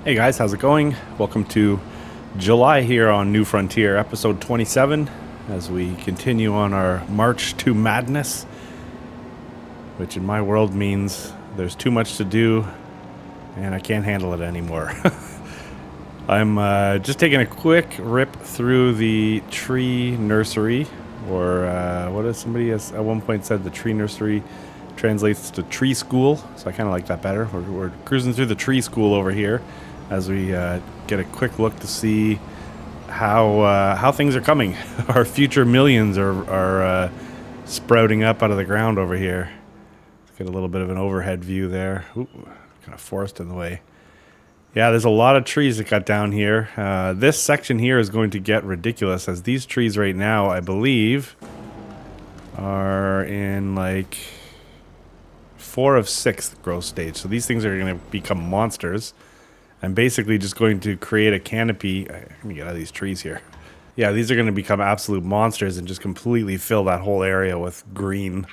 Hey guys, how's it going? Welcome to July here on New Frontier, episode 27, as we continue on our march to madness, which in my world means there's too much to do and I can't handle it anymore. I'm just taking a quick rip through the tree nursery, or what is somebody has at one point said the tree nursery translates to tree school, so I kind of like that better. We're cruising through the tree school over here as we get a quick look to see how things are coming. Our future millions are sprouting up out of the ground over here. Let's get a little bit of an overhead view there. Ooh, kind of forest in the way. Yeah, there's a lot of trees that got down here. This section here is going to get ridiculous, as these trees right now, I believe, are in like 4 of 6 growth stage. So these things are going to become monsters. I'm basically just going to create a canopy. Let me get out of these trees here. Yeah, these are going to become absolute monsters and just completely fill that whole area with green.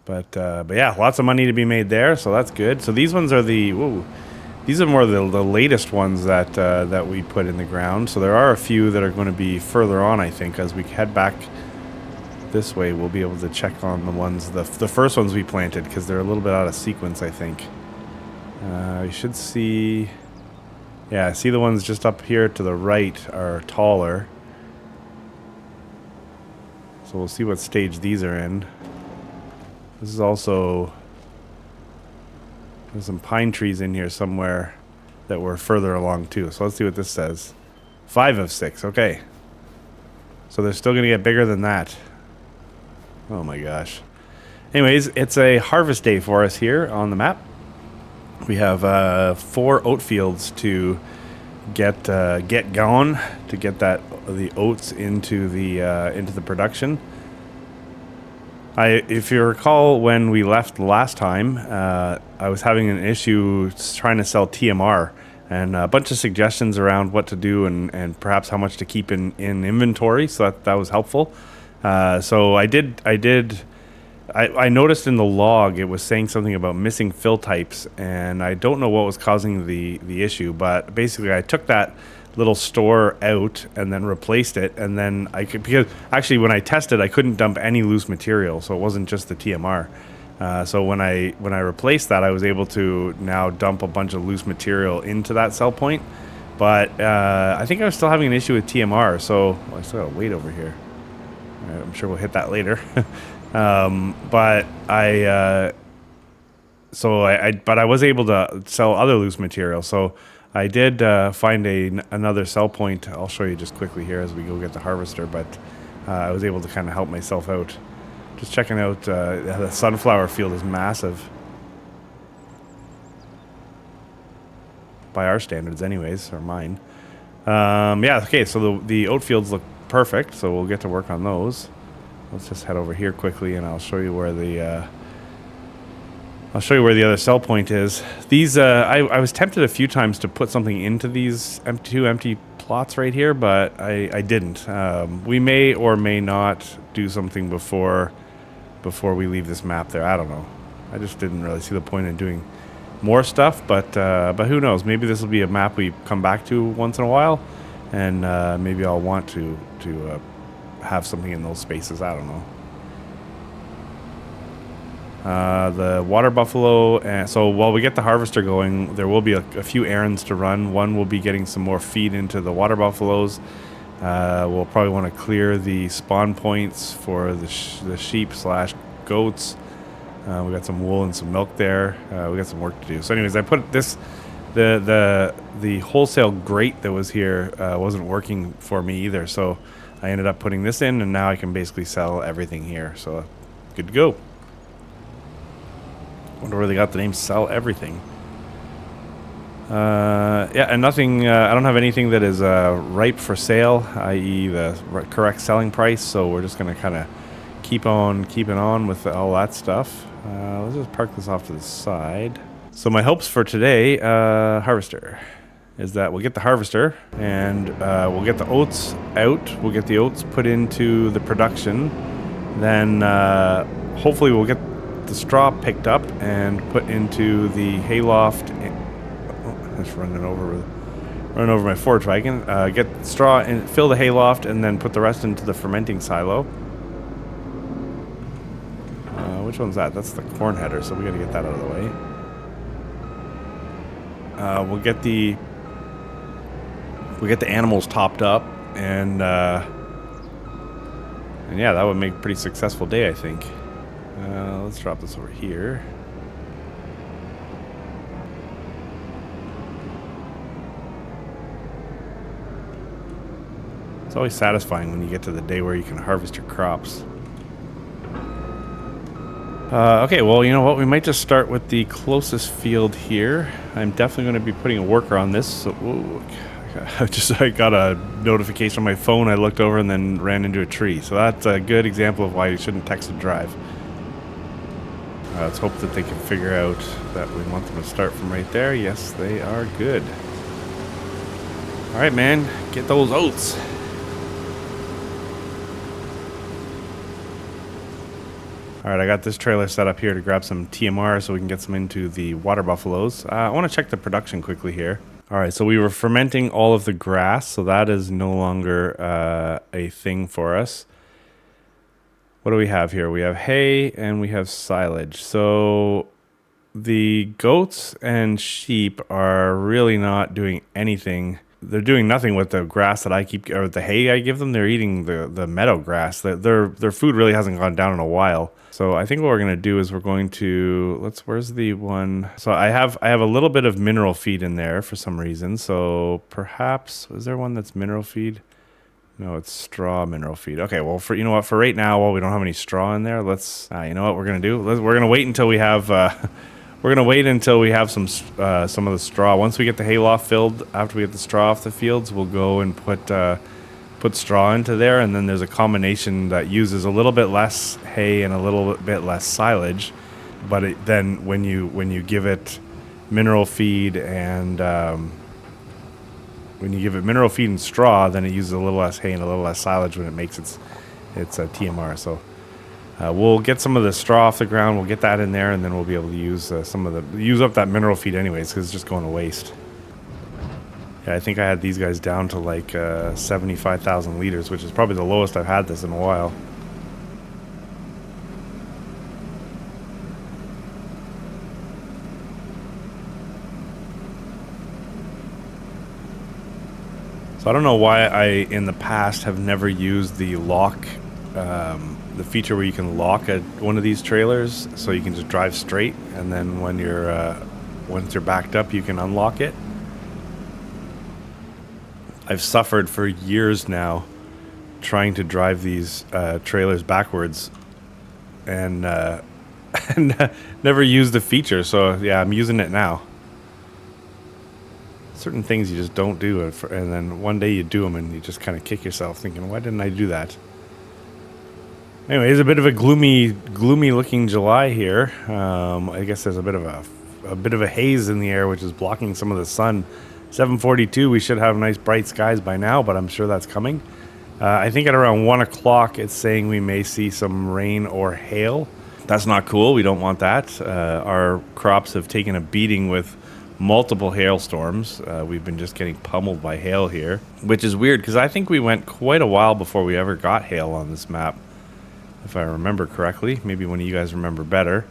But yeah, lots of money to be made there, so that's good. So these ones are these are more the latest ones that we put in the ground. So there are a few that are going to be further on, I think. As we head back this way, we'll be able to check on the ones, the first ones we planted, because they're a little bit out of sequence, I think. We should see... Yeah, see the ones just up here to the right are taller. So we'll see what stage these are in. This is also... There's some pine trees in here somewhere that were further along too. So let's see what this says. 5 of 6, okay. So they're still going to get bigger than that. Oh my gosh. Anyways, it's a harvest day for us here on the map. We have 4 oat fields to get going, to get the oats into the production. If you recall, when we left last time, I was having an issue trying to sell TMR, and a bunch of suggestions around what to do and perhaps how much to keep in inventory. So that was helpful. So I noticed in the log it was saying something about missing fill types, and I don't know what was causing the issue, but basically I took that little store out and then replaced it, and then because actually when I tested I couldn't dump any loose material, so it wasn't just the TMR. So when I replaced that, I was able to now dump a bunch of loose material into that sell point, but I think I was still having an issue with TMR, so I still gotta wait over here. I'm sure we'll hit that later. But I was able to sell other loose material. So I did find another sell point. I'll show you just quickly here as we go get the harvester. But I was able to kind of help myself out. Just checking out the sunflower field is massive by our standards, anyways, or mine. Yeah. Okay. So the oat fields look perfect. So we'll get to work on those. Let's just head over here quickly, and I'll show you where the other sell point is. These I was tempted a few times to put something into these two empty plots right here, but I didn't. We may or may not do something before we leave this map there. I don't know. I just didn't really see the point in doing more stuff, but who knows? Maybe this will be a map we come back to once in a while, and maybe I'll want to have something in those spaces. I don't know. The water buffalo, so while we get the harvester going, there will be a few errands to run. One will be getting some more feed into the water buffaloes. We'll probably want to clear the spawn points for the sheep / goats. We got some wool and some milk there. We got some work to do. So anyways, I put this, the wholesale grate that was here wasn't working for me either, so I ended up putting this in, and now I can basically sell everything here. So good to go. Wonder where they got the name Sell Everything. Yeah, and nothing, I don't have anything that is ripe for sale, i.e. the correct selling price, so we're just going to kind of keep on keeping on with all that stuff. Let's just park this off to the side. So my hopes for today, harvester, is that we'll get the harvester, and we'll get the oats out. We'll get the oats put into the production. Then hopefully we'll get the straw picked up and put into the hayloft. Oh, that's running over with run over my forage wagon, get straw and fill the hay loft, and then put the rest into the fermenting silo. Which one's that? That's the corn header, so we gotta get that out of the way. We'll get the animals topped up, and yeah, that would make a pretty successful day, I think. Let's drop this over here. It's always satisfying when you get to the day where you can harvest your crops. Okay, well, you know what? We might just start with the closest field here. I'm definitely going to be putting a worker on this. So, I got a notification on my phone. I looked over and then ran into a tree. So that's a good example of why you shouldn't text and drive. Let's hope that they can figure out that we want them to start from right there. Yes, they are good. All right, man, get those oats. All right, I got this trailer set up here to grab some TMR so we can get some into the water buffaloes. I want to check the production quickly here. All right, so we were fermenting all of the grass, so that is no longer a thing for us. What do we have here? We have hay and we have silage. So the goats and sheep are really not doing anything. They're doing nothing with the grass that I keep, or the hay I give them. They're eating the meadow grass. Their food really hasn't gone down in a while. So I think what we're gonna do is we're going to where's the one? So I have a little bit of mineral feed in there for some reason. So perhaps is there one that's mineral feed? No, it's straw mineral feed. Okay, well, for right now, while we don't have any straw in there, let's you know what we're gonna do? We're gonna wait until we have some of the straw. Once we get the hayloft filled, after we get the straw off the fields, we'll go and put straw into there, and then there's a combination that uses a little bit less hay and a little bit less silage. But then when you give it mineral feed and straw, then it uses a little less hay and a little less silage when it makes its TMR. So we'll get some of the straw off the ground. We'll get that in there, and then we'll be able to use use up that mineral feed anyways, because it's just going to waste. Yeah, I think I had these guys down to like 75,000 liters, which is probably the lowest I've had this in a while. So I don't know why I, in the past, have never used the lock, the feature where you can lock one of these trailers, so you can just drive straight, and then when once you're backed up, you can unlock it. I've suffered for years now trying to drive these trailers backwards, and never used the feature. So yeah, I'm using it now. Certain things you just don't do, and then one day you do them, and you just kind of kick yourself, thinking, "Why didn't I do that?" Anyway, it's a bit of a gloomy looking July here. I guess there's a bit of a haze in the air, which is blocking some of the sun. 7:42, we should have nice bright skies by now, but I'm sure that's coming. I think at around 1 o'clock, it's saying we may see some rain or hail. That's not cool. We don't want that. Our crops have taken a beating with multiple hailstorms. We've been just getting pummeled by hail here, which is weird because I think we went quite a while before we ever got hail on this map, if I remember correctly. Maybe one of you guys remember better.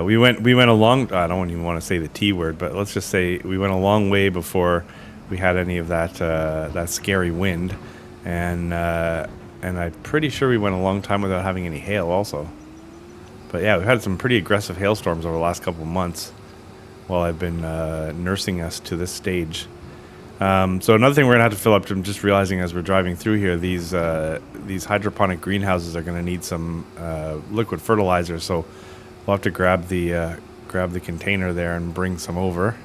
We went a long, I don't even want to say the T word, but let's just say we went a long way before we had any of that scary wind, and I'm pretty sure we went a long time without having any hail also. But yeah, we've had some pretty aggressive hailstorms over the last couple of months while I've been nursing us to this stage. So another thing we're gonna have to fill up, I'm just realizing as we're driving through here, these hydroponic greenhouses are gonna need some liquid fertilizer, so we'll have to grab the container there and bring some over.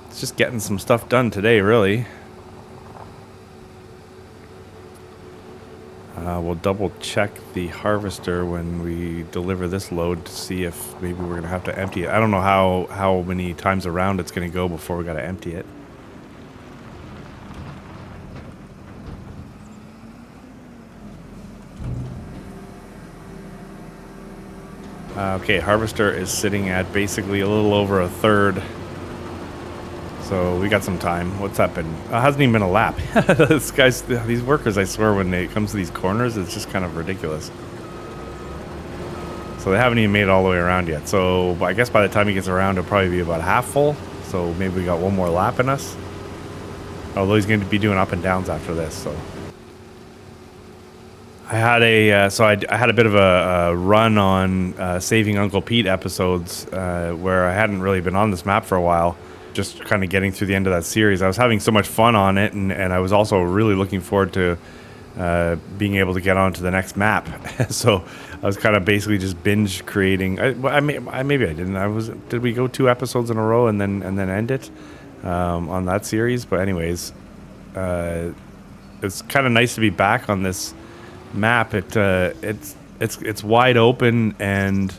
It's just getting some stuff done today, really. We'll double check the harvester when we deliver this load to see if maybe we're going to have to empty it. I don't know how many times around it's going to go before we got to empty it. Okay, harvester is sitting at basically a little over a third. So we got some time. What's that been? It hasn't even been a lap. These workers, I swear, when it comes to these corners, it's just kind of ridiculous. So they haven't even made it all the way around yet. So I guess by the time he gets around, it'll probably be about half full. So maybe we got one more lap in us. Although he's going to be doing up and downs after this. So I had I had a bit of a run on Saving Uncle Pete episodes where I hadn't really been on this map for a while. Just kind of getting through the end of that series. I was having so much fun on it, and I was also really looking forward to being able to get on to the next map. So I was kind of basically just binge creating. Maybe I didn't. Did we go 2 episodes in a row and then end it on that series? But anyways, it's kind of nice to be back on this map. It's wide open and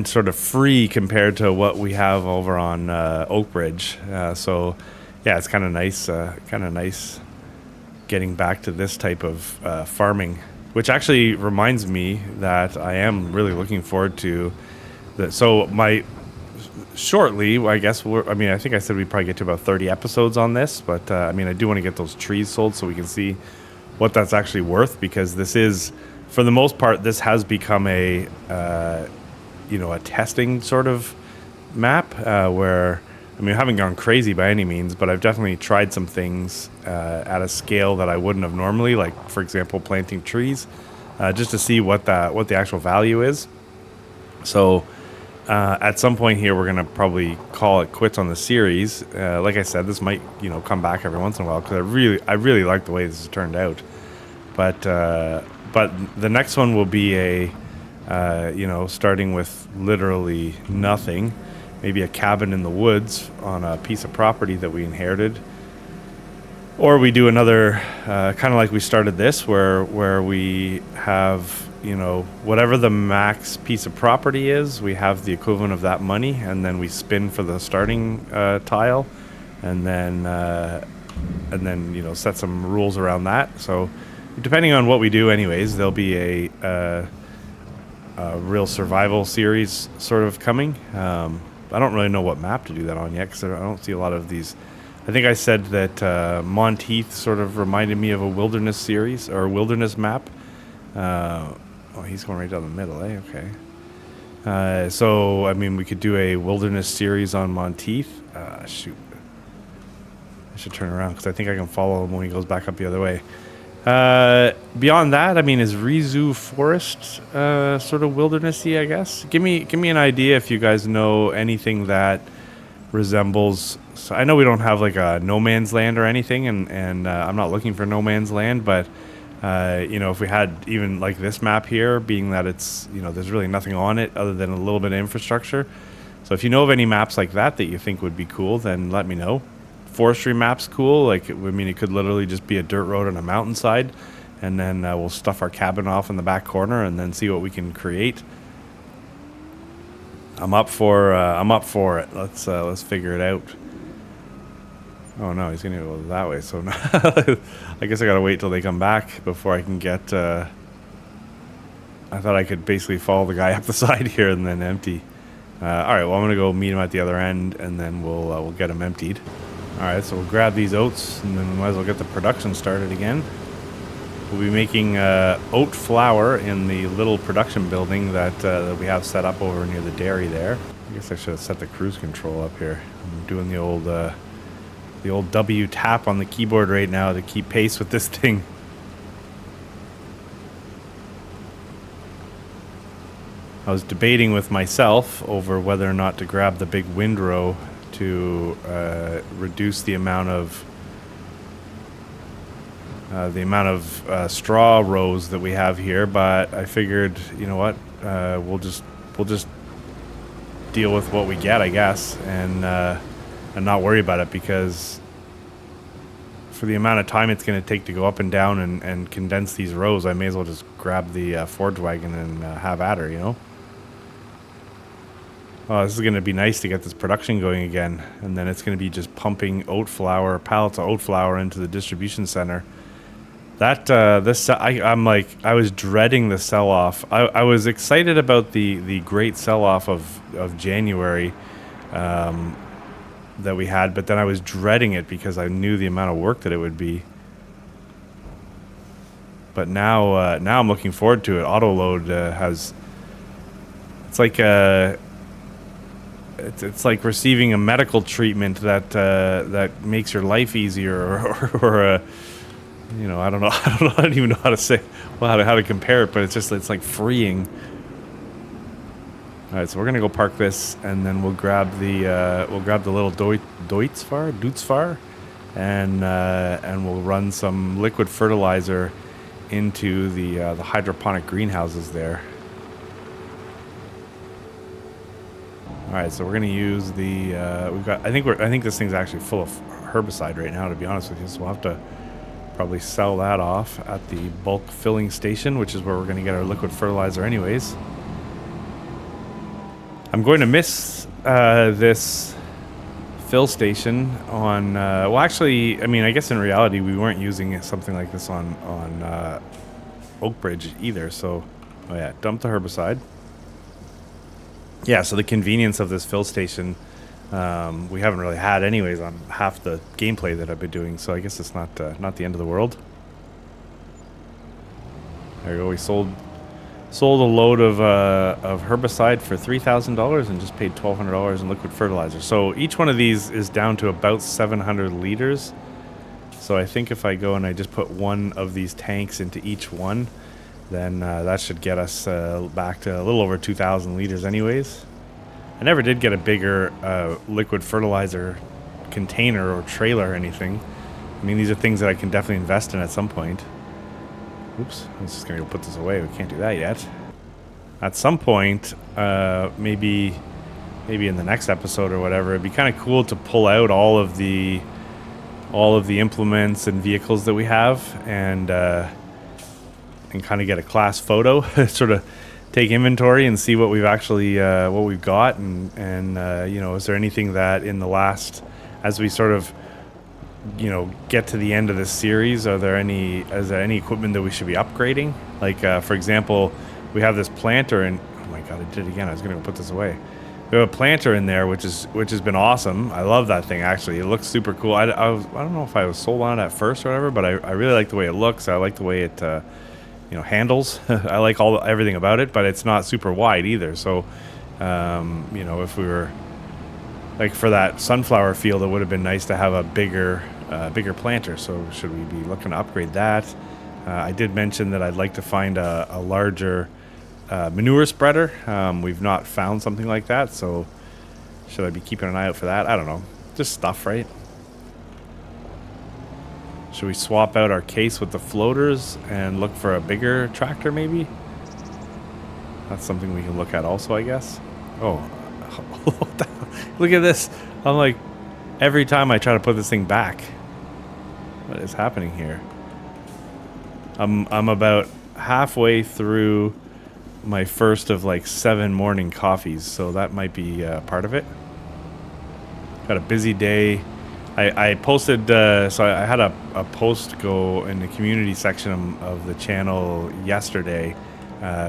sort of free compared to what we have over on Oak Ridge. So yeah, it's kind of nice getting back to this type of farming, which actually reminds me that I am really looking forward to that. So shortly, I guess I think I said we'd probably get to about 30 episodes on this, but I do want to get those trees sold so we can see what that's actually worth, because this is, for the most part, this has become a testing sort of map where, I haven't gone crazy by any means, but I've definitely tried some things at a scale that I wouldn't have normally, like, for example, planting trees, just to see what the actual value is. So at some point here, we're going to probably call it quits on the series. Like I said, this might, come back every once in a while, because I really like the way this has turned out. But the next one will be starting with literally nothing, maybe a cabin in the woods on a piece of property that we inherited, or we do another kind of like we started this, where we have whatever the max piece of property is, we have the equivalent of that money, and then we spin for the starting tile, and then set some rules around that. So depending on what we do, anyways, there'll be a real survival series sort of coming. I don't really know what map to do that on yet, because I don't see a lot of these. I think I said that Monteith sort of reminded me of a wilderness series or a wilderness map. He's going right down the middle, eh? Okay. So we could do a wilderness series on Monteith. Shoot, I should turn around, because I think I can follow him when he goes back up the other way. Beyond that, is Rizu Forest sort of wildernessy, I guess? Give me an idea if you guys know anything that resembles. So I know we don't have like a no man's land or anything, and I'm not looking for no man's land, but if we had even like this map here, being that it's there's really nothing on it other than a little bit of infrastructure. So if you know of any maps like that you think would be cool, then let me know. Forestry map's cool. Like, it could literally just be a dirt road on a mountainside, and then we'll stuff our cabin off in the back corner and then see what we can create. I'm up for it. Let's figure it out. Oh no, he's gonna go that way. So I guess I gotta wait till they come back before I can get. I thought I could basically follow the guy up the side here and then empty. All right, well, I'm gonna go meet him at the other end, and then we'll get him emptied. All right, so we'll grab these oats, and then we might as well get the production started again. We'll be making oat flour in the little production building that we have set up over near the dairy there. I guess I should have set the cruise control up here. I'm doing the old W tap on the keyboard right now to keep pace with this thing. I was debating with myself over whether or not to grab the big windrow to reduce the amount of straw rows that we have here, but I figured, you know what, we'll just deal with what we get, I guess, and not worry about it, because for the amount of time it's going to take to go up and down and condense these rows, I may as well just grab the forge wagon and have at her, Oh, this is going to be nice to get this production going again, and then it's going to be just pumping pallets of oat flour into the distribution center. That I was dreading the sell-off. I was excited about the great sell-off of January, that we had, but then I was dreading it because I knew the amount of work that it would be. But now I'm looking forward to it. Auto load has, it's like it's like receiving a medical treatment that makes your life easier, or you know, I don't know, I don't even know how to say, well, how to compare it, but it's like freeing. All right, so we're gonna go park this, and then we'll grab the little Dutzfar, and we'll run some liquid fertilizer into the hydroponic greenhouses there. All right, so we're gonna use the we've got. I think this thing's actually full of herbicide right now, to be honest with you. So we'll have to probably sell that off at the bulk filling station, which is where we're gonna get our liquid fertilizer, anyways. I'm going to miss this fill station on. Well, actually, I mean, I guess in reality we weren't using something like this on Oak Bridge either. So, oh yeah, dump the herbicide. Yeah, so the convenience of this fill station, we haven't really had anyways on half the gameplay that I've been doing. So I guess it's not the end of the world. There we go. We sold a load of herbicide for $3,000 and just paid $1,200 in liquid fertilizer. So each one of these is down to about 700 liters. So I think if I go and I just put one of these tanks into each one, then that should get us back to a little over 2,000 liters anyways. I never did get a bigger liquid fertilizer container or trailer or anything. I mean, these are things that I can definitely invest in at some point. Oops, I'm just going to go put this away. We can't do that yet. At some point, maybe in the next episode or whatever, it'd be kind of cool to pull out all of the implements and vehicles that we have and kind of get a class photo, sort of take inventory and see what we've actually what we've got, and you know, is there anything that in the last, as we sort of, you know, get to the end of this series, is there any equipment that we should be upgrading? Like for example, we have this planter, and oh my god, I did it again. I was gonna go put this away. We have a planter in there, which has been awesome. I love that thing, actually. It looks super cool. I don't know if I was sold on it at first or whatever, but I really like the way it looks. I like the way it you know, handles. I like everything about it, but it's not super wide either. So you know, if we were like for that sunflower field, it would have been nice to have a bigger planter. So should we be looking to upgrade that? I did mention that I'd like to find a larger manure spreader. We've not found something like that, so should I be keeping an eye out for that? I don't know. Just stuff, right? Should we swap out our case with the floaters and look for a bigger tractor, maybe? That's something we can look at also, I guess. Oh, look at this. I'm like, every time I try to put this thing back. What is happening here? I'm about halfway through my first of like 7 morning coffees, so that might be part of it. Got a busy day. I posted, so I had a post go in the community section of the channel yesterday,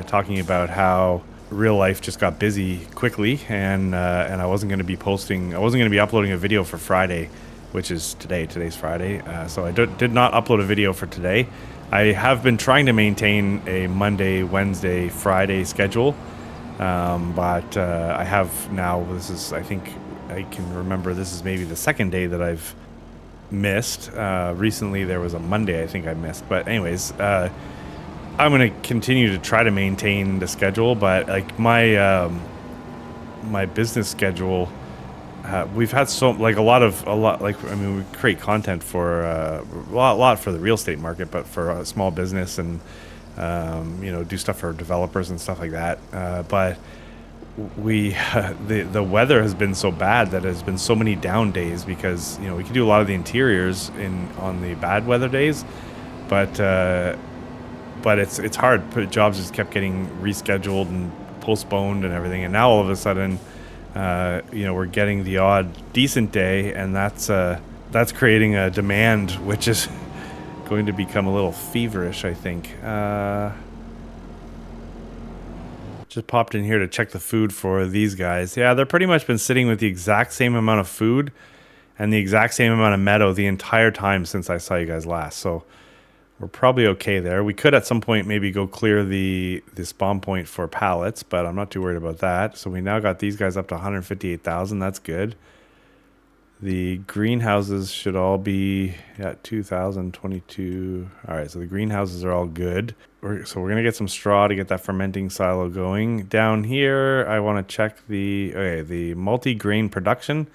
talking about how real life just got busy quickly, and I wasn't going to be uploading a video for Friday, which is today. Today's Friday, so I did not upload a video for today. I have been trying to maintain a Monday, Wednesday, Friday schedule, but I have now. This is, I think, I can remember this is maybe the second day that I've missed. Recently there was a Monday I think I missed, but anyways, I'm going to continue to try to maintain the schedule, but like my business schedule, we've had a lot, like, I mean, we create content for a lot for the real estate market, but for a small business, and you know, do stuff for developers and stuff like that, but the weather has been so bad that there's been so many down days, because, you know, we can do a lot of the interiors on the bad weather days, but it's hard. Jobs just kept getting rescheduled and postponed and everything, and now all of a sudden, you know, we're getting the odd decent day, and that's creating a demand which is going to become a little feverish, I think. Just popped in here to check the food for these guys. Yeah, they're pretty much been sitting with the exact same amount of food and the exact same amount of meadow the entire time since I saw you guys last. So we're probably okay there. We could at some point maybe go clear the spawn point for pallets, but I'm not too worried about that. So we now got these guys up to 158,000. That's good. The greenhouses should all be at 2022. All right, so the greenhouses are all good. So we're gonna get some straw to get that fermenting silo going. Down here, I want to check the multi-grain production.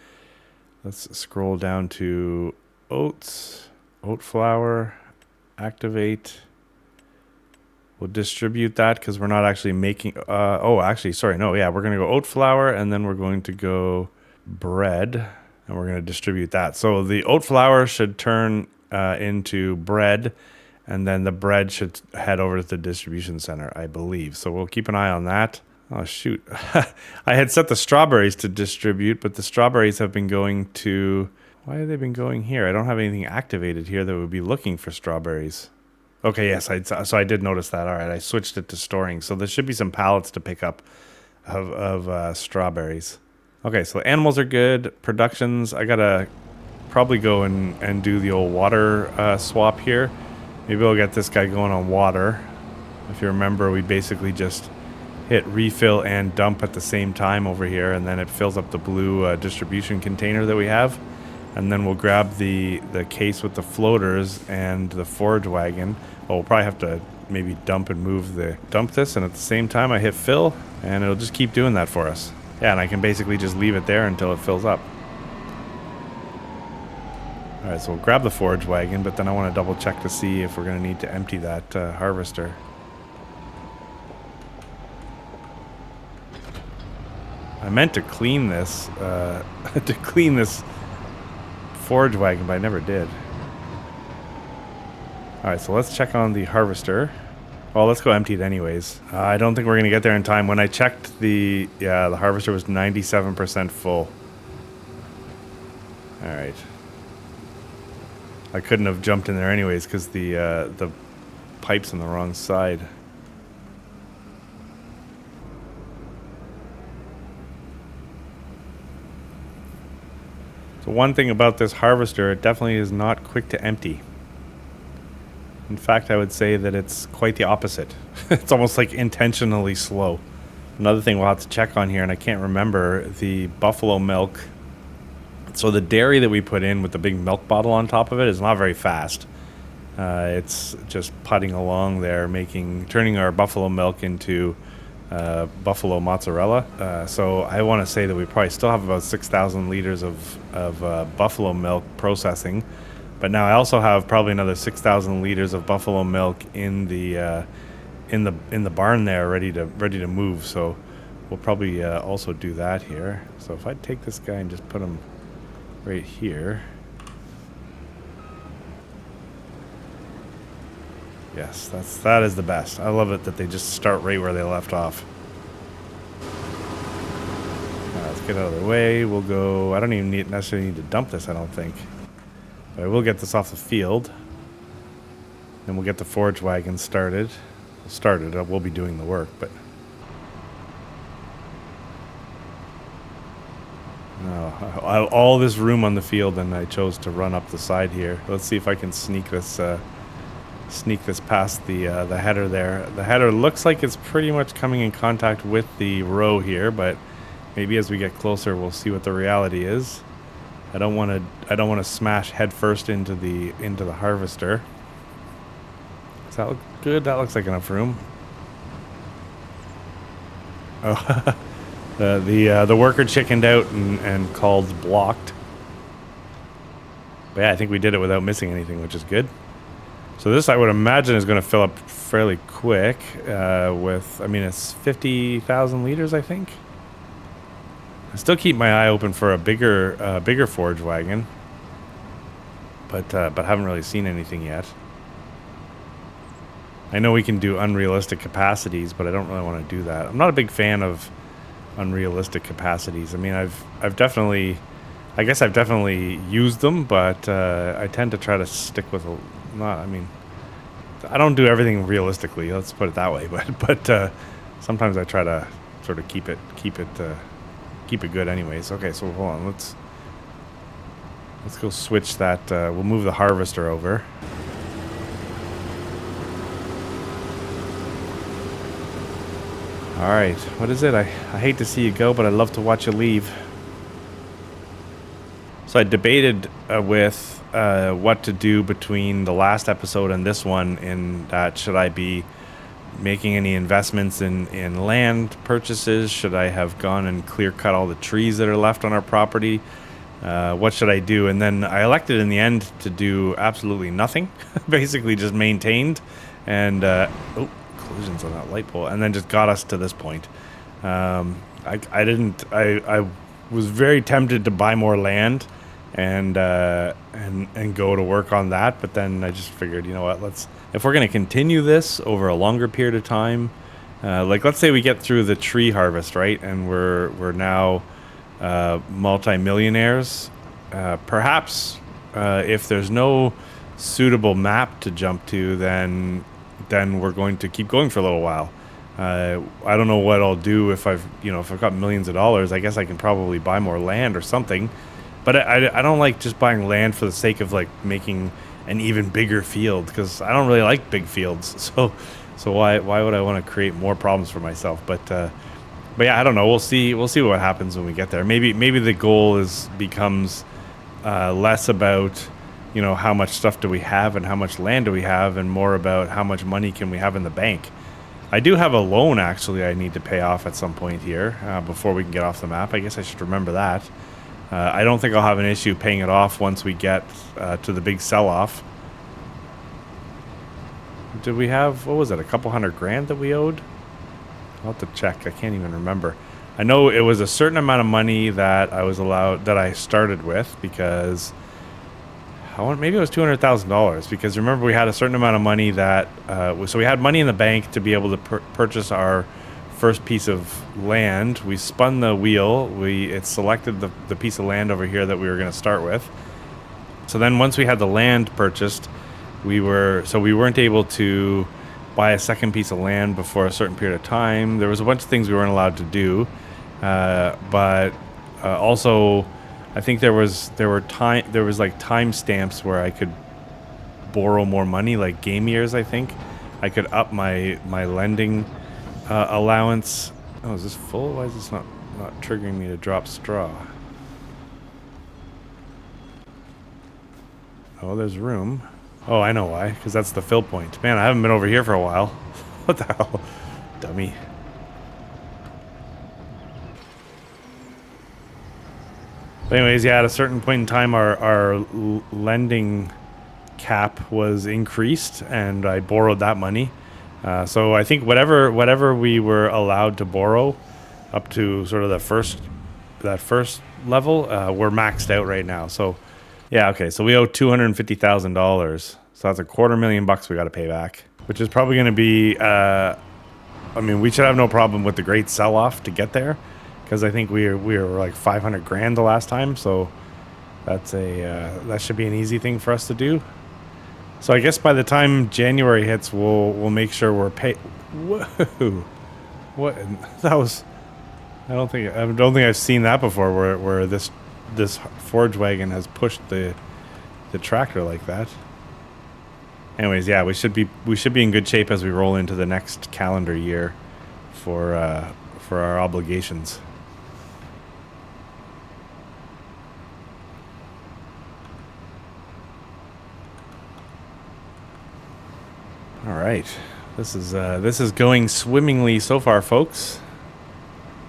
Let's scroll down to oats, oat flour, activate. We'll distribute that because we're not actually making. We're gonna go oat flour, and then we're going to go bread. And we're going to distribute that. So the oat flour should turn into bread, and then the bread should head over to the distribution center, I believe. So we'll keep an eye on that. Oh, shoot. I had set the strawberries to distribute, but the strawberries have been going to... Why have they been going here? I don't have anything activated here that would be looking for strawberries. Okay, yes, so I did notice that. All right, I switched it to storing. So there should be some pallets to pick up of strawberries. Okay, so animals are good. Productions, I gotta probably go and do the old water swap here. Maybe I'll get this guy going on water. If you remember, we basically just hit refill and dump at the same time over here, and then it fills up the blue distribution container that we have. And then we'll grab the case with the floaters and the forage wagon. Well, we'll probably have to maybe dump this, and at the same time I hit fill, and it'll just keep doing that for us. Yeah, and I can basically just leave it there until it fills up. Alright, so we'll grab the forage wagon, but then I want to double check to see if we're going to need to empty that harvester. I meant to clean this, forage wagon, but I never did. Alright, so let's check on the harvester. Well, let's go empty it anyways. I don't think we're going to get there in time. When I checked the harvester was 97% full. Alright. I couldn't have jumped in there anyways because the pipe's on the wrong side. So one thing about this harvester, it definitely is not quick to empty. In fact, I would say that it's quite the opposite. It's almost like intentionally slow. Another thing we'll have to check on here, and I can't remember, the buffalo milk. So the dairy that we put in with the big milk bottle on top of it is not very fast. It's just putting along there, turning our buffalo milk into buffalo mozzarella. So I want to say that we probably still have about 6,000 liters of buffalo milk processing. But now I also have probably another 6,000 liters of buffalo milk in the barn there, ready to move. So we'll probably also do that here. So if I take this guy and just put him right here, yes, that is the best. I love it that they just start right where they left off. Let's get out of the way. We'll go. I don't even necessarily need to dump this, I don't think. But I will get this off the field. Then we'll get the forage wagon started. We'll be doing the work, but... Oh, all this room on the field, and I chose to run up the side here. Let's see if I can sneak this past the header there. The header looks like it's pretty much coming in contact with the row here, but maybe as we get closer, we'll see what the reality is. I don't want to smash headfirst into the harvester. Does that look good? That looks like enough room. Oh, the worker chickened out and called blocked. But yeah, I think we did it without missing anything, which is good. So this, I would imagine, is going to fill up fairly quick. It's 50,000 liters, I think. I still keep my eye open for a bigger forage wagon, but haven't really seen anything yet. I know we can do unrealistic capacities, but I don't really want to do that. I'm not a big fan of unrealistic capacities. I mean, I've definitely used them, but I tend to try to stick with I don't do everything realistically. Let's put it that way. But sometimes I try to sort of keep it good anyways. Okay, so hold on. Let's Let's go switch that. We'll move the harvester over. All right, what is it? I hate to see you go, but I love to watch you leave. So I debated with what to do between the last episode and this one, in that should I be making any investments in land purchases? Should I have gone and clear cut all the trees that are left on our property? What should I do? And then I elected in the end to do absolutely nothing. Basically just maintained and collisions on that light pole, and then just got us to this point. I was very tempted to buy more land and go to work on that, but then I just figured, you know what, if we're going to continue this over a longer period of time, like let's say we get through the tree harvest, right, and we're now multi-millionaires, perhaps if there's no suitable map to jump to, then we're going to keep going for a little while. I don't know what I'll do if I've got millions of dollars. I guess I can probably buy more land or something, but I don't like just buying land for the sake of like making an even bigger field, because I don't really like big fields. So why would I want to create more problems for myself? But yeah, I don't know. We'll see what happens when we get there. Maybe the goal becomes less about, you know, how much stuff do we have and how much land do we have, and more about how much money can we have in the bank. I do have a loan actually I need to pay off at some point here before we can get off the map. I guess I should remember that. I don't think I'll have an issue paying it off once we get to the big sell-off. Did we have, what was it, a couple $100,000 that we owed? I'll have to check. I can't even remember. I know it was a certain amount of money that I started with, because maybe it was $200,000, because remember we had a certain amount of money that so we had money in the bank to be able to purchase our first piece of land. We spun the wheel. It selected the piece of land over here that we were going to start with. So then once we had the land purchased, we weren't able to buy a second piece of land before a certain period of time. There was a bunch of things we weren't allowed to do, but also I think there was like time stamps where I could borrow more money, like game years. I think I could up my lending allowance. Oh, is this full? Why is this not triggering me to drop straw? Oh, there's room. Oh, I know why. Because that's the fill point. Man, I haven't been over here for a while. What the hell? Dummy. But anyways, yeah, at a certain point in time, our lending cap was increased, and I borrowed that money. So I think whatever we were allowed to borrow up to sort of that first level, we're maxed out right now. So yeah, okay. So we owe $250,000. So that's $250,000 we got to pay back, which is probably going to be. I mean, we should have no problem with the great sell-off to get there, because I think we were like $500,000 the last time. So that's that should be an easy thing for us to do. So I guess by the time January hits, we'll make sure we're paid. Whoa, what? That was. I don't think I've seen that before, where this forge wagon has pushed the tractor like that. Anyways, yeah, we should be in good shape as we roll into the next calendar year for our obligations. All right, this is going swimmingly so far, folks.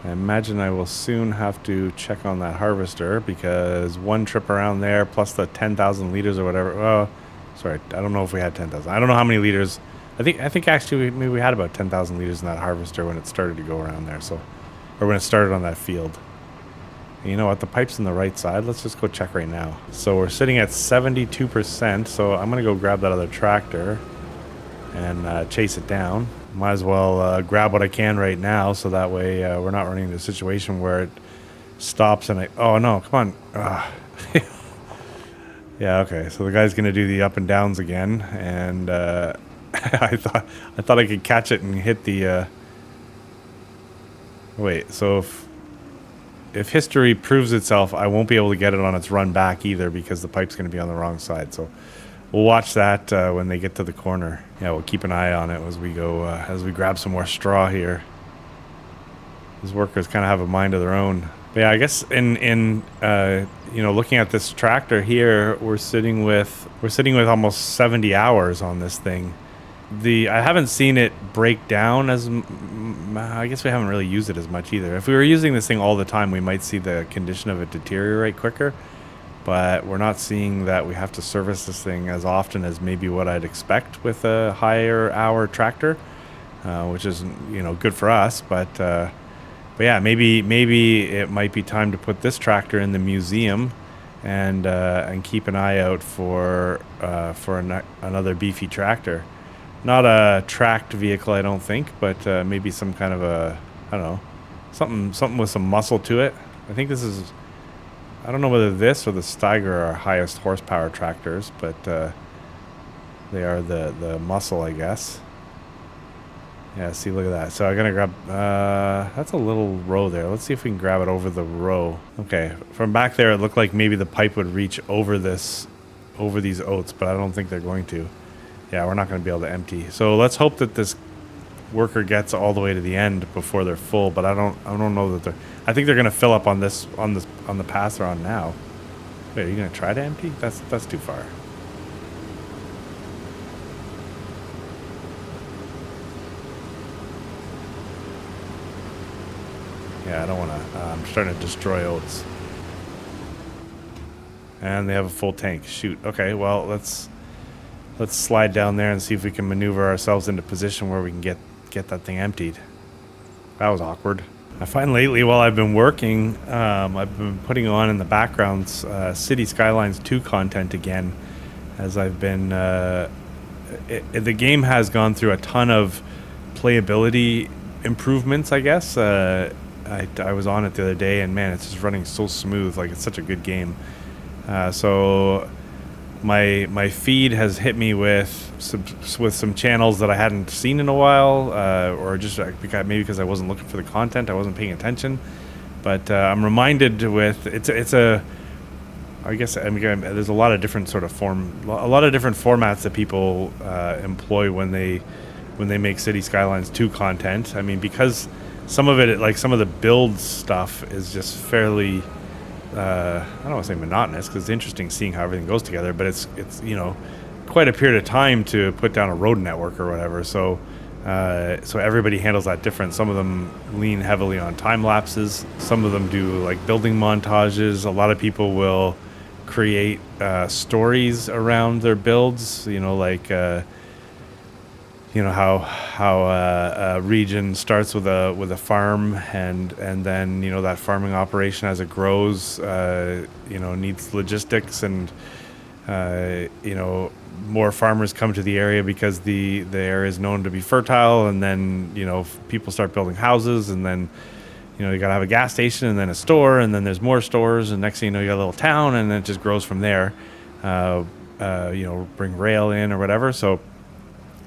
I imagine I will soon have to check on that harvester, because one trip around there plus the 10,000 liters or whatever. Oh, sorry, I don't know if we had 10,000. I don't know how many liters. I think actually maybe we had about 10,000 liters in that harvester when it started to go around there. Or when it started on that field. And you know what? The pipe's on the right side. Let's just go check right now. So we're sitting at 72%. So I'm gonna go grab that other tractor and chase it down. Might as well grab what I can right now, so that way we're not running into a situation where it stops and oh no, come on. Yeah, okay, so the guy's gonna do the up and downs again, and I thought I could catch it and hit the wait, so if if history proves itself, I won't be able to get it on its run back either because the pipe's going to be on the wrong side. So we'll watch that when they get to the corner. Yeah, we'll keep an eye on it as we go, as we grab some more straw here. These workers kind of have a mind of their own. But yeah, I guess in looking at this tractor here, we're sitting with almost 70 hours on this thing. I haven't seen it break down I guess we haven't really used it as much either. If we were using this thing all the time, we might see the condition of it deteriorate quicker. But we're not seeing that we have to service this thing as often as maybe what I'd expect with a higher hour tractor, which is good for us. But yeah, maybe it might be time to put this tractor in the museum and keep an eye out for another beefy tractor. Not a tracked vehicle, I don't think, but maybe some kind of I don't know, something with some muscle to it. I think this is, I don't know whether this or the Steiger are our highest horsepower tractors, but they are the muscle, I guess. Yeah, see, look at that. So I'm going to grab, that's a little row there. Let's see if we can grab it over the row. Okay, from back there, it looked like maybe the pipe would reach over these oats, but I don't think they're going to. Yeah, we're not going to be able to empty. So let's hope that this worker gets all the way to the end before they're full, but I don't know that I think they're going to fill up on the path they're on now. Wait, are you going to try to empty? That's too far. Yeah, I don't want to. I'm starting to destroy oats. And they have a full tank. Shoot. Okay, well, let's slide down there and see if we can maneuver ourselves into position where we can get that thing emptied. That was awkward. I find lately while I've been working, I've been putting on in the background City Skylines 2 content again, as I've been... the game has gone through a ton of playability improvements, I guess. I was on it the other day, and man, it's just running so smooth. Like, it's such a good game. So my feed has hit me with some channels that I hadn't seen in a while, or just maybe because I wasn't looking for the content, I wasn't paying attention. But I'm reminded with I guess there's a lot of different a lot of different formats that people employ when they make City Skylines 2 content. I mean, because some of it, like some of the build stuff, is just fairly. I don't want to say monotonous, because it's interesting seeing how everything goes together, but it's quite a period of time to put down a road network or whatever. So everybody handles that different. Some of them lean heavily on time lapses. Some of them do like building montages. A lot of people will create stories around their builds. How a region starts with a farm, and then that farming operation as it grows needs logistics, and more farmers come to the area because the area is known to be fertile, and then people start building houses, and then you gotta have a gas station, and then a store, and then there's more stores, and next thing you know, you got a little town, and then it just grows from there. Bring rail in or whatever. So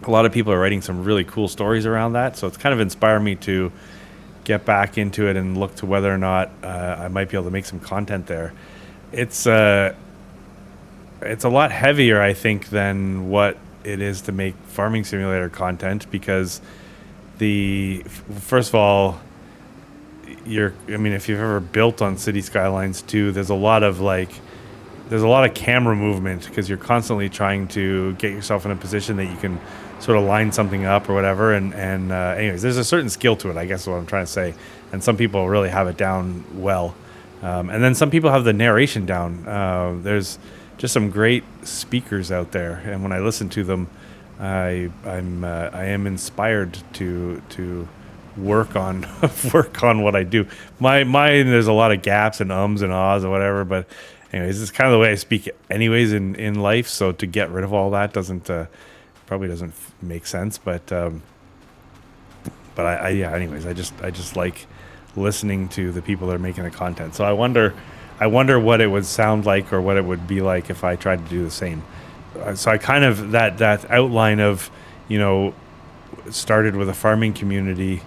a lot of people are writing some really cool stories around that, so it's kind of inspired me to get back into it and look to whether or not I might be able to make some content there. It's a lot heavier, I think, than what it is to make farming simulator content, because first of all, if you've ever built on City Skylines 2, there's a lot of camera movement, because you're constantly trying to get yourself in a position that you can sort of line something up or whatever. And anyways, there's a certain skill to it, I guess is what I'm trying to say. And some people really have it down well. And then some people have the narration down. There's just some great speakers out there, and when I listen to them, I am inspired to work on what I do. Mine there's a lot of gaps and ums and ahs or whatever, but anyways, it's kind of the way I speak anyways in life, so to get rid of all that probably doesn't make sense, but anyways, I just like listening to the people that are making the content. So I wonder what it would sound like, or what it would be like if I tried to do the same. So I kind of that outline of started with a farming community,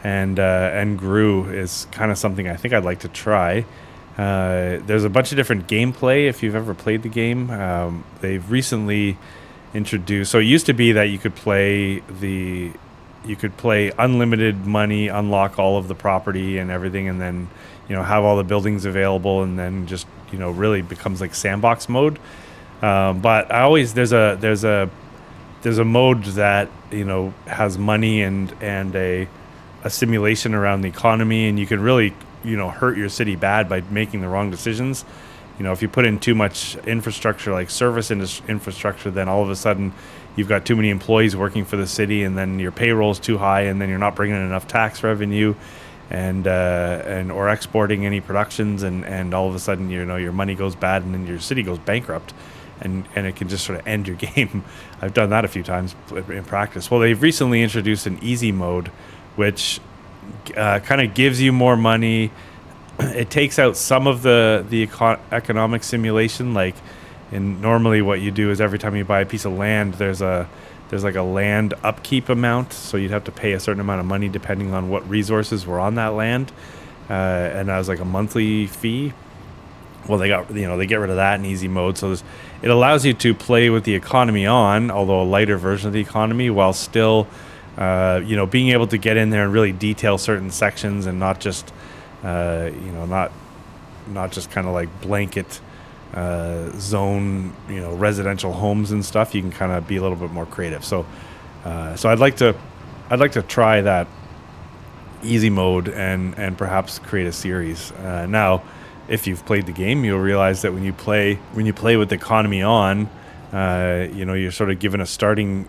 and grew is kind of something I think I'd like to try. There's a bunch of different gameplay if you've ever played the game. They've recently introduced. So it used to be that you could play unlimited money, unlock all of the property and everything, and then have all the buildings available, and then just really becomes like sandbox mode. But I always there's a mode that has money and a simulation around the economy, and you can really hurt your city bad by making the wrong decisions. If you put in too much infrastructure, like service infrastructure, then all of a sudden you've got too many employees working for the city, and then your payroll is too high, and then you're not bringing in enough tax revenue, and or exporting any productions, and all of a sudden your money goes bad, and then your city goes bankrupt, and it can just sort of end your game. I've done that a few times in practice. Well, they've recently introduced an easy mode, which kind of gives you more money. It takes out some of the economic simulation. And normally what you do is every time you buy a piece of land, there's like a land upkeep amount. So you'd have to pay a certain amount of money depending on what resources were on that land, and that was like a monthly fee. Well, they get rid of that in easy mode, so it allows you to play with the economy on, although a lighter version of the economy, while still being able to get in there and really detail certain sections, and not just not just kind of like blanket zone residential homes and stuff. You can kind of be a little bit more creative. So I'd like to try that easy mode and perhaps create a series. Now, if you've played the game, you'll realize that when you play with the economy on, you're sort of given a starting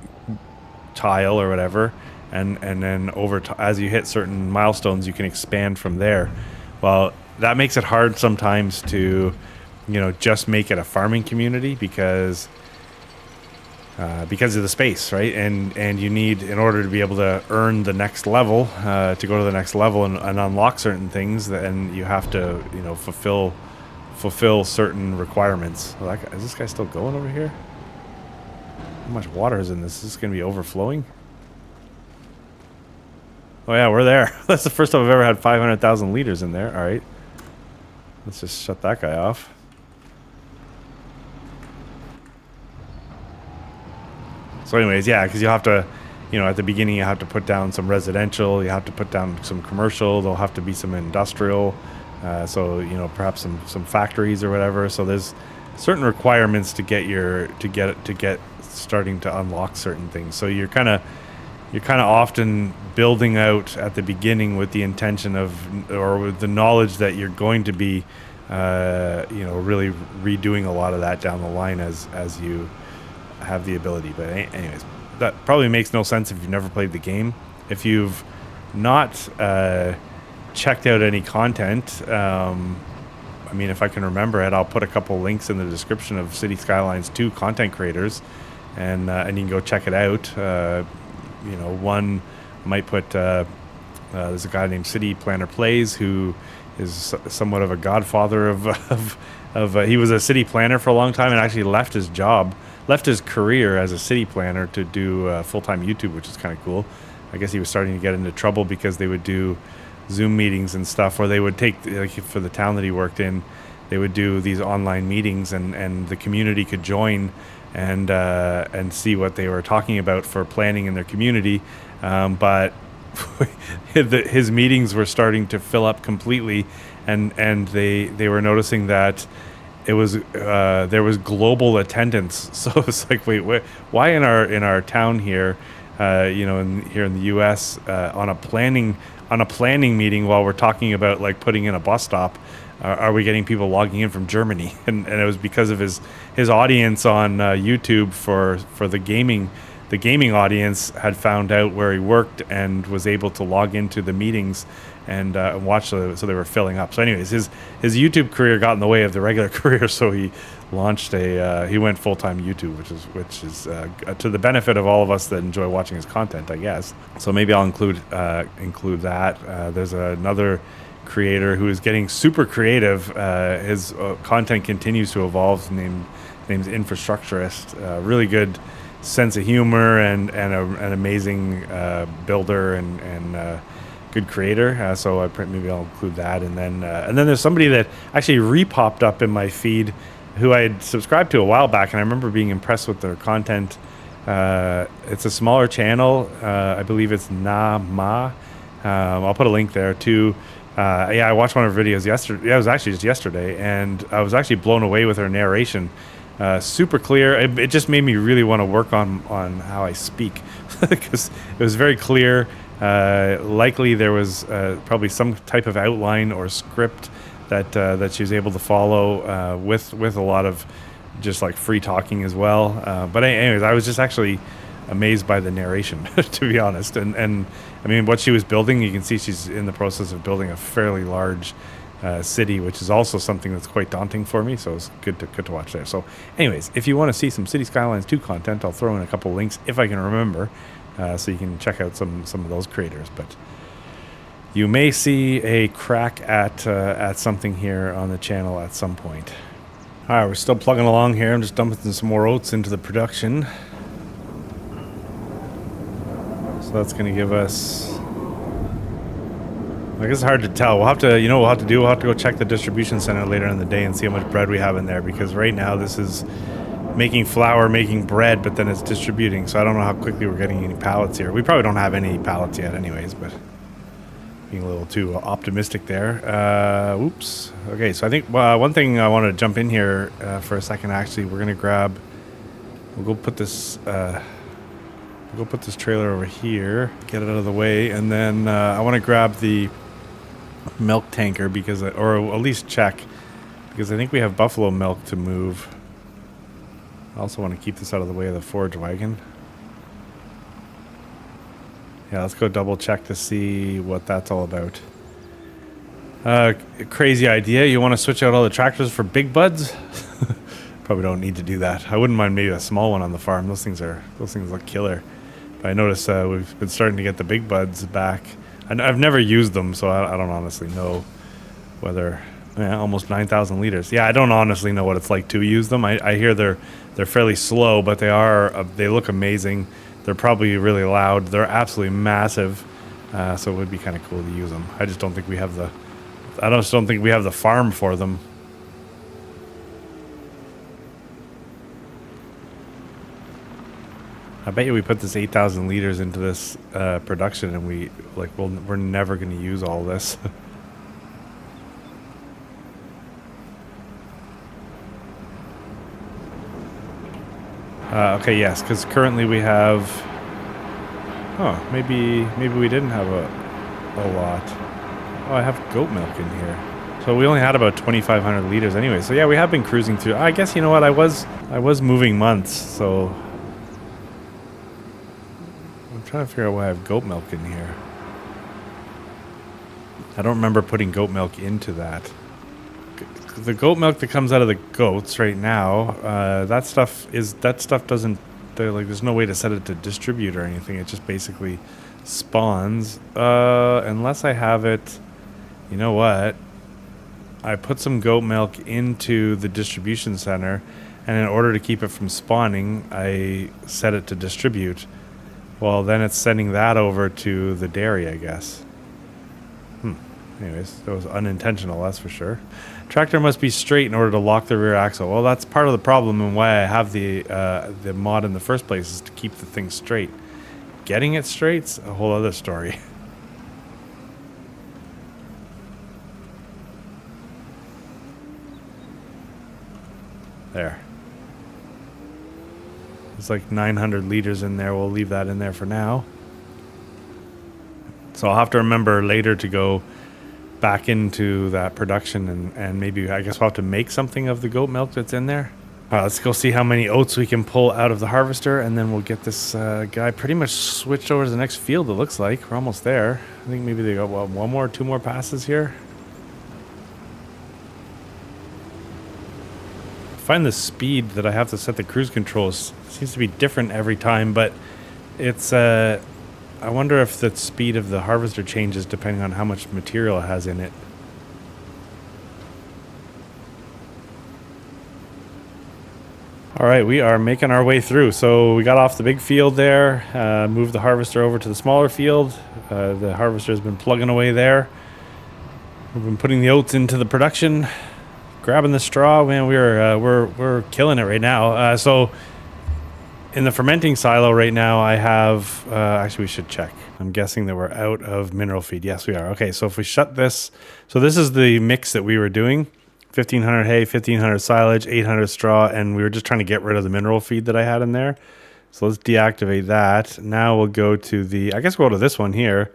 tile or whatever, and then as you hit certain milestones, you can expand from there. Well, that makes it hard sometimes to just make it a farming community because of the space, right? And you need, in order to be able to earn the next level, to go to the next level and unlock certain things, and you have to fulfill certain requirements. Well, is this guy still going over here? How much water is in this? Is this going to be overflowing? Oh yeah, we're there. That's the first time I've ever had 500,000 liters in there. All right, let's just shut that guy off. So anyways, yeah, because you have to, at the beginning you have to put down some residential, you have to put down some commercial, there'll have to be some industrial, so perhaps some factories or whatever. So there's certain requirements to get starting to unlock certain things. So you're kind of often building out at the beginning with the intention of, or with the knowledge that you're going to be really redoing a lot of that down the line as you have the ability. But anyways, that probably makes no sense if you've never played the game. If you've not checked out any content, if I can remember it, I'll put a couple links in the description of City Skylines 2 content creators, and you can go check it out. One might put there's a guy named City Planner Plays, who is somewhat of a godfather of he was a city planner for a long time, and actually left his career as a city planner to do full-time YouTube, which is kind of cool. I guess he was starting to get into trouble because they would do Zoom meetings and stuff, or they would take, like, for the town that he worked in, they would do these online meetings, and the community could join and see what they were talking about for planning in their community. But his meetings were starting to fill up completely, and they were noticing that it was there was global attendance. So it's like, wait, why in our town here, here in the U.S. On a planning meeting, while we're talking about like putting in a bus stop, are we getting people logging in from Germany? And it was because of his audience on YouTube for the gaming. The gaming audience had found out where he worked and was able to log into the meetings and watch, so they were filling up. So anyways, his YouTube career got in the way of the regular career, so he launched he went full-time YouTube, which is to the benefit of all of us that enjoy watching his content, I guess. So maybe I'll include that. There's another creator who is getting super creative. His content continues to evolve. Name's Infrastructurist. Really good sense of humor and an amazing builder and good creator. So maybe I'll include that. And then there's somebody that actually re-popped up in my feed who I had subscribed to a while back, and I remember being impressed with their content. It's a smaller channel. I believe it's Na-Ma. I'll put a link there too. I watched one of her videos yesterday. Yeah, it was actually just yesterday, and I was actually blown away with her narration. Super clear. It just made me really want to work on how I speak because it was very clear. Likely there was probably some type of outline or script that she was able to follow with a lot of just like free talking as well. But anyways, I was just actually amazed by the narration, to be honest. And I mean, what she was building, you can see she's in the process of building a fairly large city, which is also something that's quite daunting for me. So it's good to watch there. So anyways, if you want to see some City Skylines 2 content, I'll throw in a couple links if I can remember, so you can check out some of those creators. But you may see a crack at something here on the channel at some point. All right, we're still plugging along here. I'm just dumping some more oats into the production. So that's going to give us, I guess it's hard to tell. We'll have to, we'll have to go check the distribution center later in the day and see how much bread we have in there, because right now this is making flour, making bread, but then it's distributing. So I don't know how quickly we're getting any pallets here. We probably don't have any pallets yet anyways, but being a little too optimistic there. Oops. Okay, so I think one thing I want to jump in here for a second, actually, we'll go put this trailer over here, get it out of the way, and then I want to grab the milk tanker or at least check, because I think we have buffalo milk to move. I also want to keep this out of the way of the forage wagon. Yeah, let's go double check to see what that's all about. Crazy idea. You want to switch out all the tractors for big buds? Probably don't need to do that. I wouldn't mind maybe a small one on the farm. Those things look killer. But I noticed we've been starting to get the big buds back. I've never used them, so I don't honestly know whether. Yeah, almost 9,000 liters. Yeah, I don't honestly know what it's like to use them. I hear they're fairly slow, but they look amazing. They're probably really loud. They're absolutely massive, so it would be kind of cool to use them. I just don't think we have the farm for them. I bet you we put this 8,000 liters into this production, and we're never going to use all this. Okay, yes, because currently we have. Oh, maybe we didn't have a lot. Oh, I have goat milk in here. So we only had about 2,500 liters anyway. So yeah, we have been cruising through. I guess you know what, I was moving months, so I'm trying to figure out why I have goat milk in here. I don't remember putting goat milk into that. The goat milk that comes out of the goats right now, that stuff doesn't, there's no way to set it to distribute or anything. It just basically spawns, unless I have it. You know what? I put some goat milk into the distribution center, and in order to keep it from spawning, I set it to distribute. Well, then it's sending that over to the dairy, I guess. Anyways, that was unintentional, that's for sure. Tractor must be straight in order to lock the rear axle. Well, that's part of the problem and why I have the mod in the first place, is to keep the thing straight. Getting it straight's a whole other story. There. It's like 900 liters in there. We'll leave that in there for now. So I'll have to remember later to go back into that production, and maybe I guess we'll have to make something of the goat milk that's in there. Let's go see how many oats we can pull out of the harvester, and then we'll get this guy pretty much switched over to the next field. It looks like we're almost there. I think maybe they got two more passes here. I find the speed that I have to set the cruise controls seems to be different every time, but it's I wonder if the speed of the harvester changes depending on how much material it has in it. All right, we are making our way through. So we got off the big field there, moved the harvester over to the smaller field. The harvester has been plugging away there. We've been putting the oats into the production, grabbing the straw. Man, we're killing it right now. So in the fermenting silo right now, I have actually we should check. I'm guessing that we're out of mineral feed. Yes, we are. Okay, so if we shut this, so this is the mix that we were doing. 1,500 hay, 1,500 silage, 800 straw, and we were just trying to get rid of the mineral feed that I had in there. So let's deactivate that. Now we'll go to I guess we'll go to this one here.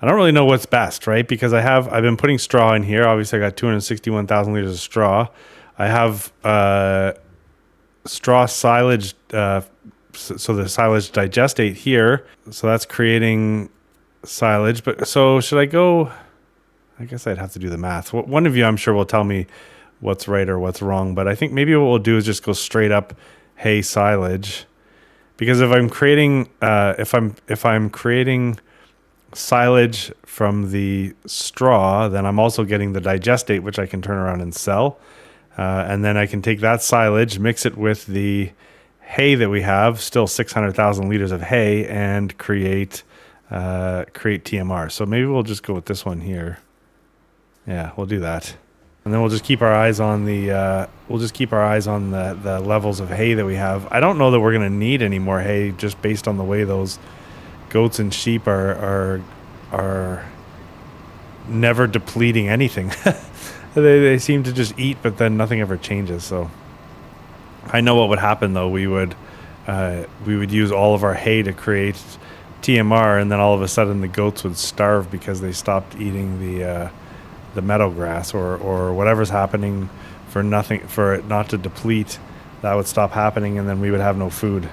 I don't really know what's best, right? Because I've been putting straw in here. Obviously, I got 261,000 liters of straw. I have straw silage, so the silage digestate here. So that's creating silage. But so should I go? I guess I'd have to do the math. One of you, I'm sure, will tell me what's right or what's wrong. But I think maybe what we'll do is just go straight up hay silage, because if I'm creating if I'm creating silage from the straw, then I'm also getting the digestate, which I can turn around and sell, and then I can take that silage, mix it with the hay that we have, still 600,000 liters of hay, and create TMR. So maybe we'll just go with this one here. Yeah, we'll do that, and then we'll just keep our eyes on the levels of hay that we have. I don't know that we're going to need any more hay, just based on the way those goats and sheep are never depleting anything. They seem to just eat, but then nothing ever changes. So I know what would happen though. We would use all of our hay to create TMR, and then all of a sudden the goats would starve because they stopped eating the meadow grass or whatever's happening for it not to deplete. That would stop happening, and then we would have no food.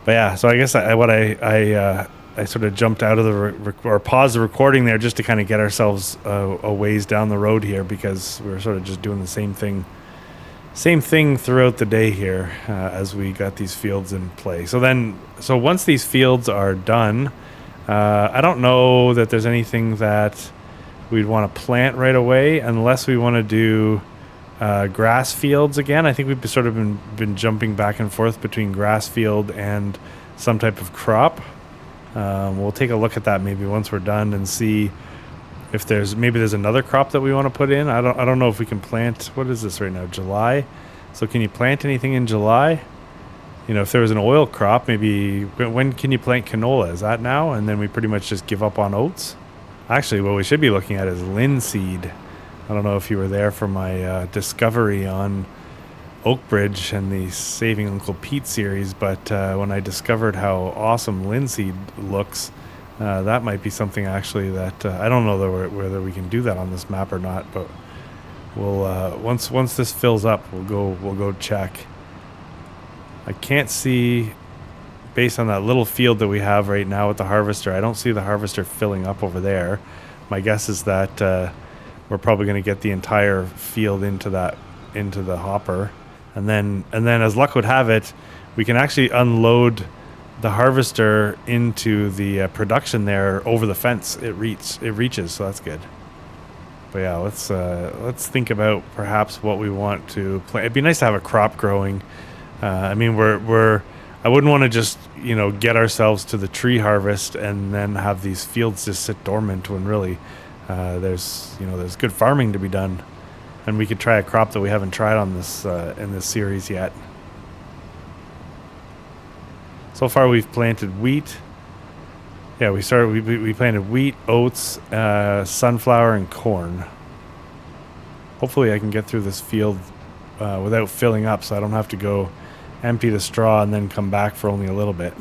But yeah, so I guess I sort of jumped out of or paused the recording there just to kind of get ourselves a ways down the road here, because we were sort of just doing the same thing throughout the day here as we got these fields in play. So once these fields are done, I don't know that there's anything that we'd want to plant right away, unless we want to do grass fields again. I think we've sort of been jumping back and forth between grass field and some type of crop. We'll take a look at that maybe once we're done and see if there's another crop that we want to put in. I don't know if we can plant. What is this right now? July. So can you plant anything in July? You know, if there was an oil crop, maybe when can you plant canola? Is that now? And then we pretty much just give up on oats. Actually, what we should be looking at is linseed. I don't know if you were there for my discovery on Oakbridge and the Saving Uncle Pete series, but when I discovered how awesome linseed looks, that might be something actually that I don't know whether we can do that on this map or not. But we'll once this fills up, we'll go check. I can't see, based on that little field that we have right now with the harvester, I don't see the harvester filling up over there. My guess is that we're probably going to get the entire field into the hopper, and then as luck would have it, we can actually unload the harvester into the production there over the fence. It reaches, so that's good. But yeah, let's think about perhaps what we want to plant. It'd be nice to have a crop growing. I mean, I wouldn't want to just, get ourselves to the tree harvest and then have these fields just sit dormant when really there's good farming to be done, and we could try a crop that we haven't tried on this in this series yet. So far, we've planted wheat. Yeah, we planted wheat, oats, sunflower, and corn. Hopefully, I can get through this field without filling up, so I don't have to go empty the straw and then come back for only a little bit.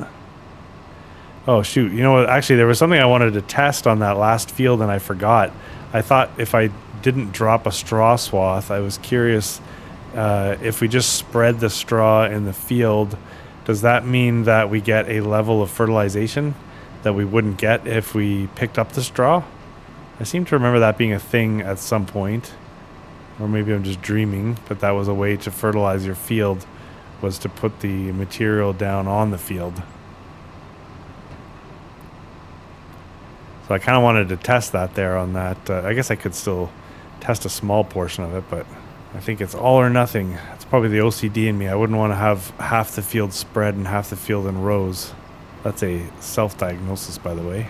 Oh shoot, you know what, actually there was something I wanted to test on that last field and I forgot. I thought if I didn't drop a straw swath, I was curious if we just spread the straw in the field, does that mean that we get a level of fertilization that we wouldn't get if we picked up the straw? I seem to remember that being a thing at some point, or maybe I'm just dreaming, but that was a way to fertilize your field, was to put the material down on the field. So I kind of wanted to test that there on that. I guess I could still test a small portion of it, but I think it's all or nothing. It's probably the OCD in me. I wouldn't want to have half the field spread and half the field in rows. That's a self-diagnosis, by the way.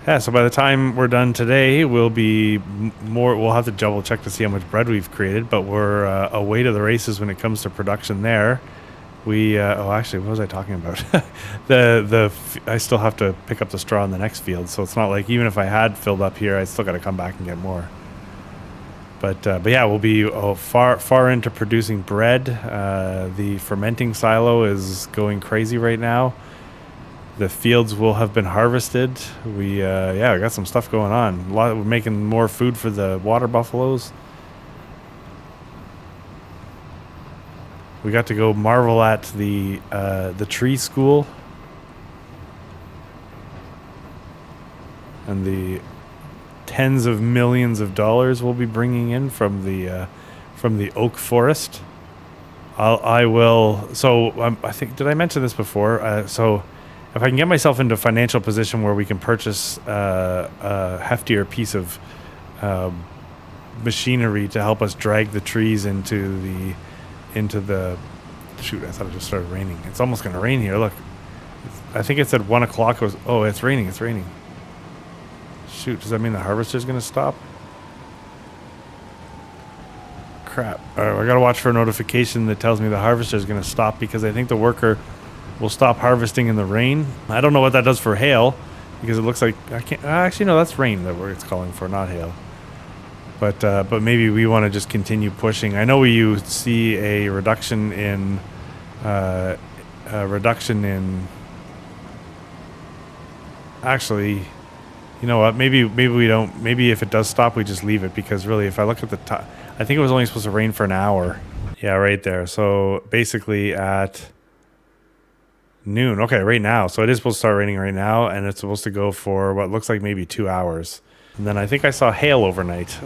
Yeah, so by the time we're done today, we'll be more. We'll have to double check to see how much bread we've created, but we're away to the races when it comes to production there. Actually, what was I talking about? I still have to pick up the straw in the next field, so it's not like even if I had filled up here, I still got to come back and get more. But yeah, we'll be far into producing bread. The fermenting silo is going crazy right now. The fields will have been harvested. We got some stuff going on. We're making more food for the water buffaloes. We got to go marvel at the tree school and the tens of millions of dollars we'll be bringing in from the oak forest. I think, did I mention this before? So if I can get myself into a financial position where we can purchase a heftier piece of machinery to help us drag the trees into the shoot, I thought it just started raining. It's almost going to rain here. Look, I think it said 1 o'clock. It's raining. It's raining. Shoot, does that mean the harvester's going to stop? Crap. All right, I got to watch for a notification that tells me the harvester's going to stop, because I think the worker will stop harvesting in the rain. I don't know what that does for hail, because it looks like I can't. Actually, no, that's rain that it's calling for, not hail. But maybe we want to just continue pushing. I know you see a reduction in Actually, you know what? Maybe we don't. Maybe if it does stop, we just leave it, because really, if I look at the time, I think it was only supposed to rain for an hour. Yeah, right there. So basically at noon. Okay, right now. So it is supposed to start raining right now, and it's supposed to go for what looks like maybe 2 hours. And then I think I saw hail overnight.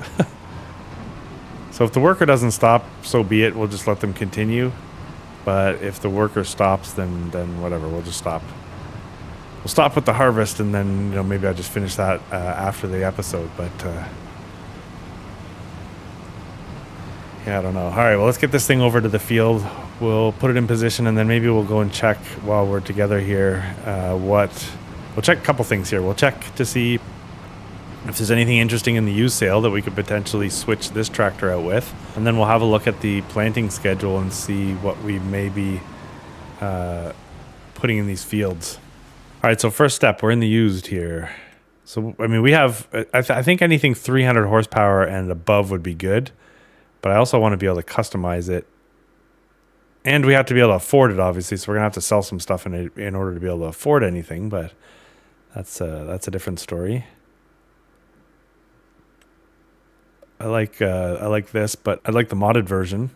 So if the worker doesn't stop, so be it. We'll just let them continue. But if the worker stops, then whatever. We'll just stop. We'll stop with the harvest, and then maybe I'll just finish that after the episode. But yeah, I don't know. All right, well, let's get this thing over to the field. We'll put it in position, and then maybe we'll go and check while we're together here. We'll check a couple things here. We'll check to see if there's anything interesting in the used sale that we could potentially switch this tractor out with. And then we'll have a look at the planting schedule and see what we may be putting in these fields. All right, so first step, we're in the used here. So, I mean, we have, I think anything 300 horsepower and above would be good. But I also want to be able to customize it. And we have to be able to afford it, obviously. So we're going to have to sell some stuff in order to be able to afford anything. But that's a different story. I like this, but I like the modded version.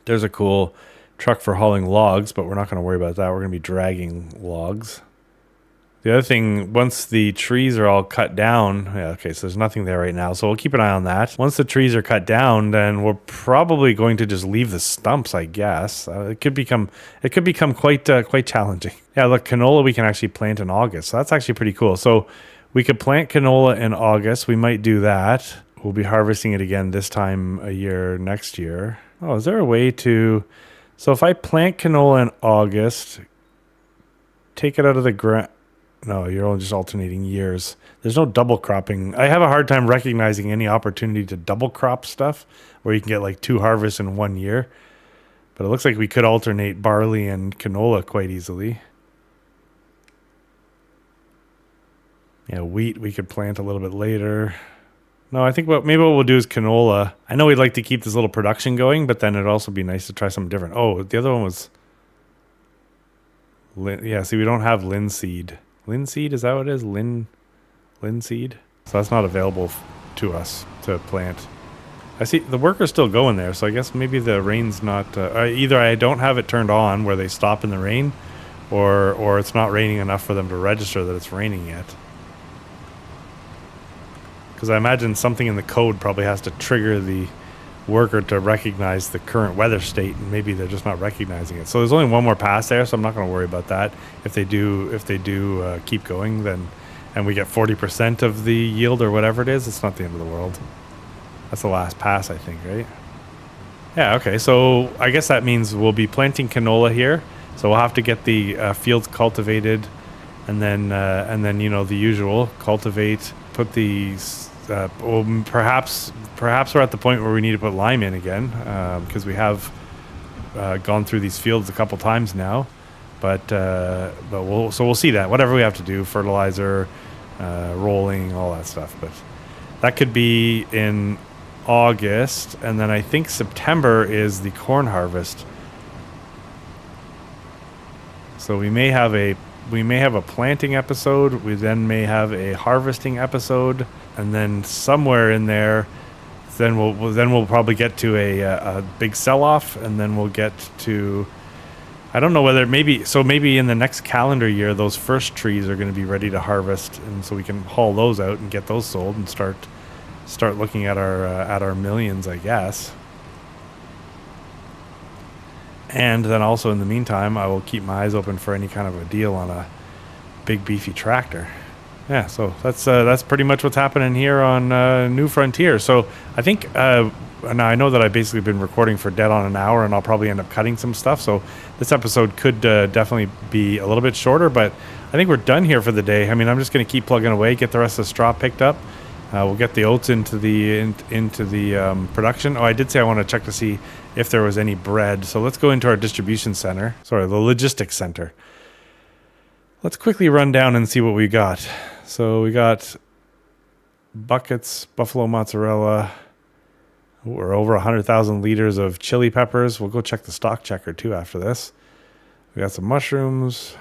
There's a cool truck for hauling logs, but we're not going to worry about that. We're going to be dragging logs. The other thing, once the trees are all cut down, so there's nothing there right now, so we'll keep an eye on that. Once the trees are cut down, then we're probably going to just leave the stumps, I guess. It could become quite challenging. Yeah, look, canola we can actually plant in August, so that's actually pretty cool. So we could plant canola in August. We might do that. We'll be harvesting it again this time a year next year. Oh, is there a way to... So if I plant canola in August, take it out of the ground... No, you're only just alternating years. There's no double cropping. I have a hard time recognizing any opportunity to double crop stuff where you can get like 2 harvests in 1 year. But it looks like we could alternate barley and canola quite easily. Yeah, wheat we could plant a little bit later. No, I think maybe what we'll do is canola. I know we'd like to keep this little production going, but then it'd also be nice to try something different. Oh, the other one was... Yeah, see, we don't have linseed. Linseed, is that what it is? Linseed? So that's not available to us to plant. I see the worker's still going there, so I guess maybe the rain's not... either I don't have it turned on where they stop in the rain, or it's not raining enough for them to register that it's raining yet. Because I imagine something in the code probably has to trigger the worker to recognize the current weather state, and maybe they're just not recognizing it. So there's only one more pass there, so I'm not going to worry about that. If they do keep going, then and we get 40% of the yield or whatever it is, it's not the end of the world. That's the last pass, I think, right? Yeah, okay. So I guess that means we'll be planting canola here. So we'll have to get the fields cultivated, and then the usual cultivate, put these. Perhaps we're at the point where we need to put lime in again, because we have gone through these fields a couple times now. But we'll see that. Whatever we have to do, fertilizer, rolling, all that stuff. But that could be in August, and then I think September is the corn harvest. So we may have a planting episode. We then may have a harvesting episode, and then somewhere in there, then we'll probably get to a big sell-off, and then we'll get to, I don't know whether maybe in the next calendar year those first trees are going to be ready to harvest, and so we can haul those out and get those sold and start looking at our millions, I guess. And then also in the meantime, I will keep my eyes open for any kind of a deal on a big beefy tractor. Yeah, so that's pretty much what's happening here on New Frontier. So I think now I know that I've basically been recording for dead on an hour, and I'll probably end up cutting some stuff. So this episode could definitely be a little bit shorter, but I think we're done here for the day. I mean, I'm just going to keep plugging away, get the rest of the straw picked up. We'll get the oats into the production. Oh, I did say I want to check to see if there was any bread. So let's go into our distribution center. Sorry, the logistics center. Let's quickly run down and see what we got. So we got buckets, buffalo mozzarella. We're over 100,000 liters of chili peppers. We'll go check the stock checker too after this. We got some mushrooms.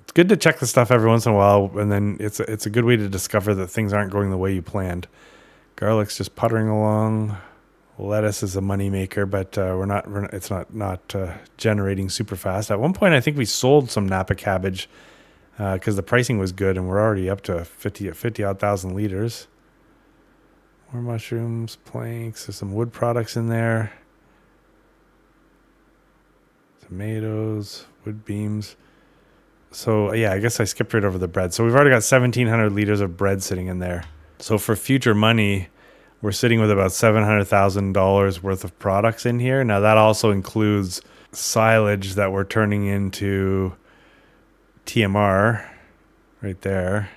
It's good to check the stuff every once in a while, and then it's a good way to discover that things aren't going the way you planned. Garlic's just puttering along. Lettuce is a money maker, but it's not generating super fast. At one point, I think we sold some Napa cabbage because the pricing was good, and we're already up to 50,000 odd liters. More mushrooms, planks. There's some wood products in there. Tomatoes, wood beams. So yeah, I guess I skipped right over the bread. So we've already got 1,700 liters of bread sitting in there. So for future money, we're sitting with about $700,000 worth of products in here. Now that also includes silage that we're turning into TMR right there.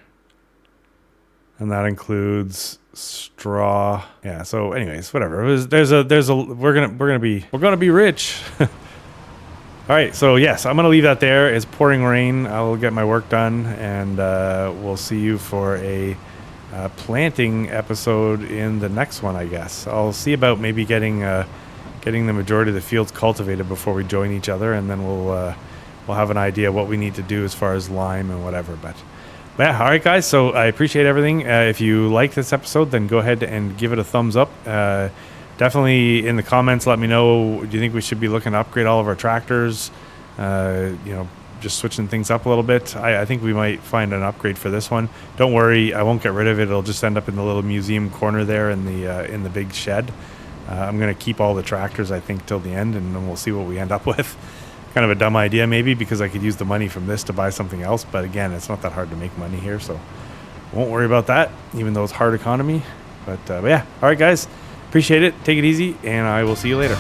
And that includes straw. Yeah, so anyways, whatever. We're gonna be rich. All right, so yes, I'm going to leave that there. It's pouring rain. I will get my work done, and we'll see you for a planting episode in the next one, I guess. I'll see about maybe getting the majority of the fields cultivated before we join each other, and then we'll have an idea what we need to do as far as lime and whatever. But yeah, all right, guys, so I appreciate everything. If you like this episode, then go ahead and give it a thumbs up. Definitely in the comments, let me know, do you think we should be looking to upgrade all of our tractors? Just switching things up a little bit. I think we might find an upgrade for this one. Don't worry, I won't get rid of it. It'll just end up in the little museum corner there in the big shed. I'm going to keep all the tractors, I think, till the end, and then we'll see what we end up with. Kind of a dumb idea maybe, because I could use the money from this to buy something else. But again, it's not that hard to make money here, so won't worry about that, even though it's hard economy. But yeah, all right, guys. Appreciate it. Take it easy, and I will see you later.